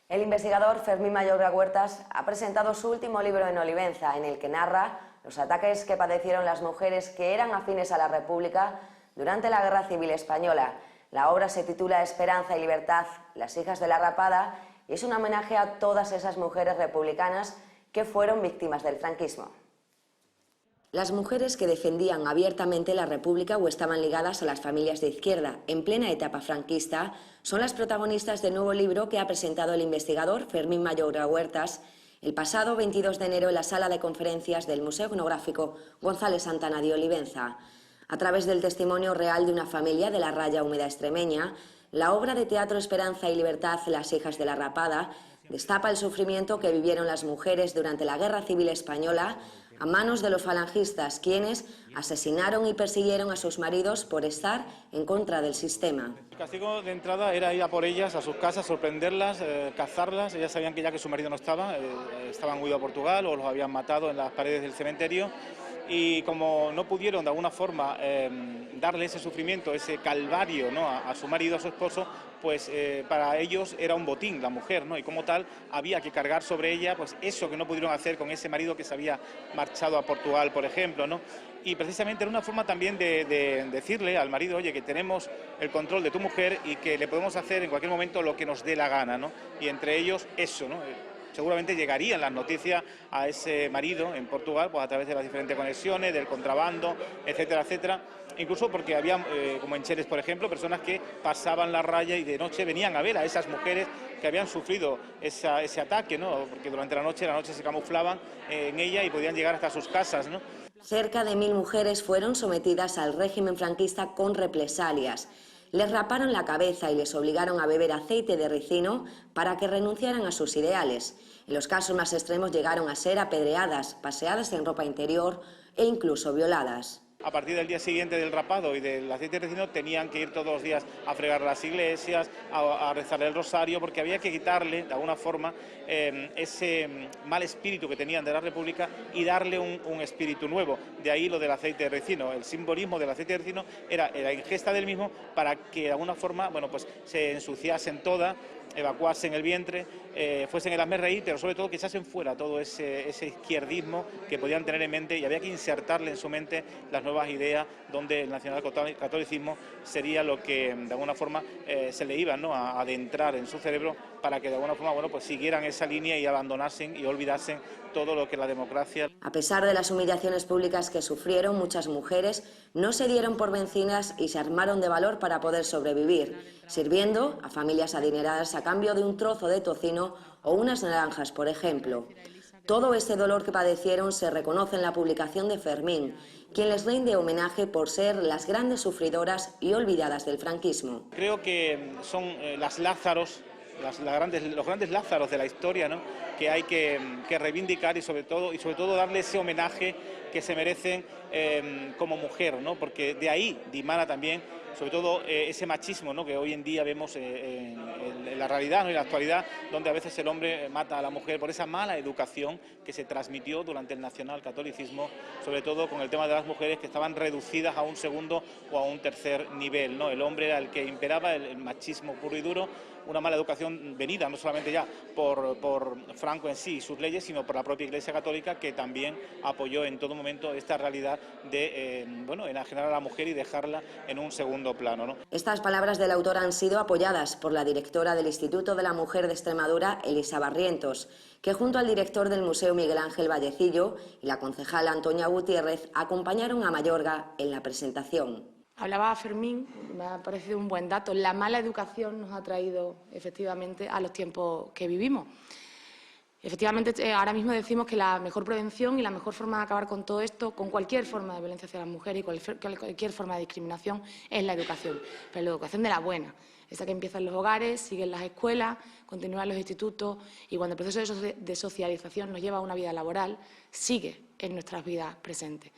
El investigador Fermín Mayorga Huertas ha presentado su último libro en Olivenza, en el que narra los ataques que padecieron las mujeres que eran afines a la República durante la Guerra Civil Española. La obra se titula Esperanza y Libertad, las hijas de la rapada, y es un homenaje a todas esas mujeres republicanas que fueron víctimas del franquismo. Las mujeres que defendían abiertamente la República o estaban ligadas a las familias de izquierda en plena etapa franquista son las protagonistas del nuevo libro que ha presentado el investigador Fermín Mayorga Huertas el pasado 22 de enero en la sala de conferencias del Museo Etnográfico González Santana de Olivenza. A través del testimonio real de una familia de la raya húmeda extremeña, la obra de teatro Esperanza y Libertad, las hijas de la rapada, destapa el sufrimiento que vivieron las mujeres durante la Guerra Civil Española a manos de los falangistas, quienes asesinaron y persiguieron a sus maridos por estar en contra del sistema. El castigo de entrada era ir a por ellas a sus casas, sorprenderlas, cazarlas. Ellas sabían que ya que su marido no estaba, estaban huido a Portugal o los habían matado en las paredes del cementerio. Y como no pudieron de alguna forma darle ese sufrimiento, ese calvario, ¿no?, a su marido, a su esposo, pues para ellos era un botín la mujer, ¿no? Y como tal había que cargar sobre ella pues eso que no pudieron hacer con ese marido que se había marchado a Portugal, por ejemplo, ¿no? Y precisamente era una forma también de decirle al marido, oye, que tenemos el control de tu mujer y que le podemos hacer en cualquier momento lo que nos dé la gana, ¿no? Y entre ellos eso, ¿no? Seguramente llegarían las noticias a ese marido en Portugal pues a través de las diferentes conexiones, del contrabando, etcétera, etcétera. Incluso porque había, como en Cheles, por ejemplo, personas que pasaban la raya y de noche venían a ver a esas mujeres que habían sufrido ese ataque, ¿no? Porque durante la noche se camuflaban en ella y podían llegar hasta sus casas, ¿no? Cerca de 1000 mujeres fueron sometidas al régimen franquista con represalias. Les raparon la cabeza y les obligaron a beber aceite de ricino para que renunciaran a sus ideales. En los casos más extremos llegaron a ser apedreadas, paseadas en ropa interior e incluso violadas. A partir del día siguiente del rapado y del aceite de ricino tenían que ir todos los días a fregar las iglesias, a rezar el rosario, porque había que quitarle, de alguna forma, ese mal espíritu que tenían de la República y darle un espíritu nuevo. De ahí lo del aceite de ricino. El simbolismo del aceite de ricino era la ingesta del mismo para que, de alguna forma, bueno, pues se ensuciasen todas, evacuasen el vientre, fuesen el hazmerreír, pero sobre todo que echasen fuera todo ese izquierdismo que podían tener en mente, y había que insertarle en su mente las nuevas ideas donde el nacionalcatolicismo sería lo que de alguna forma se le iba, ¿no?, a adentrar en su cerebro para que de alguna forma, bueno, pues siguieran esa línea y abandonasen y olvidasen todo lo que la democracia. A pesar de las humillaciones públicas que sufrieron, muchas mujeres no se dieron por vencidas y se armaron de valor para poder sobrevivir, sirviendo a familias adineradas a cambio de un trozo de tocino o unas naranjas, por ejemplo. Todo este dolor que padecieron se reconoce en la publicación de Fermín, quien les rinde homenaje por ser las grandes sufridoras y olvidadas del franquismo. Creo que son las Lázaros, los grandes Lázaros de la historia, ¿no?, que hay que reivindicar y sobre todo darle ese homenaje que se merecen como mujer, ¿no?, porque de ahí dimana también sobre todo ese machismo, ¿no?, que hoy en día vemos en la realidad, ¿no?, y en la actualidad, donde a veces el hombre mata a la mujer por esa mala educación que se transmitió durante el nacionalcatolicismo, sobre todo con el tema de las mujeres que estaban reducidas a un segundo o a un tercer nivel, ¿no? El hombre era el que imperaba, el machismo puro y duro, una mala educación venida no solamente ya por Franco en sí y sus leyes, sino por la propia Iglesia Católica, que también apoyó en todo momento esta realidad de enajenar a la mujer y dejarla en un segundo plano, ¿no? Estas palabras del autor han sido apoyadas por la directora del Instituto de la Mujer de Extremadura, Elisa Barrientos, que junto al director del Museo Miguel Ángel Vallecillo y la concejala Antonia Gutiérrez acompañaron a Mayorga en la presentación. Hablaba Fermín, me ha parecido un buen dato. La mala educación nos ha traído efectivamente a los tiempos que vivimos. Efectivamente, ahora mismo decimos que la mejor prevención y la mejor forma de acabar con todo esto, con cualquier forma de violencia hacia las mujeres y cualquier forma de discriminación, es la educación, pero la educación de la buena, esa que empieza en los hogares, sigue en las escuelas, continúa en los institutos y cuando el proceso de socialización nos lleva a una vida laboral, sigue en nuestras vidas presentes.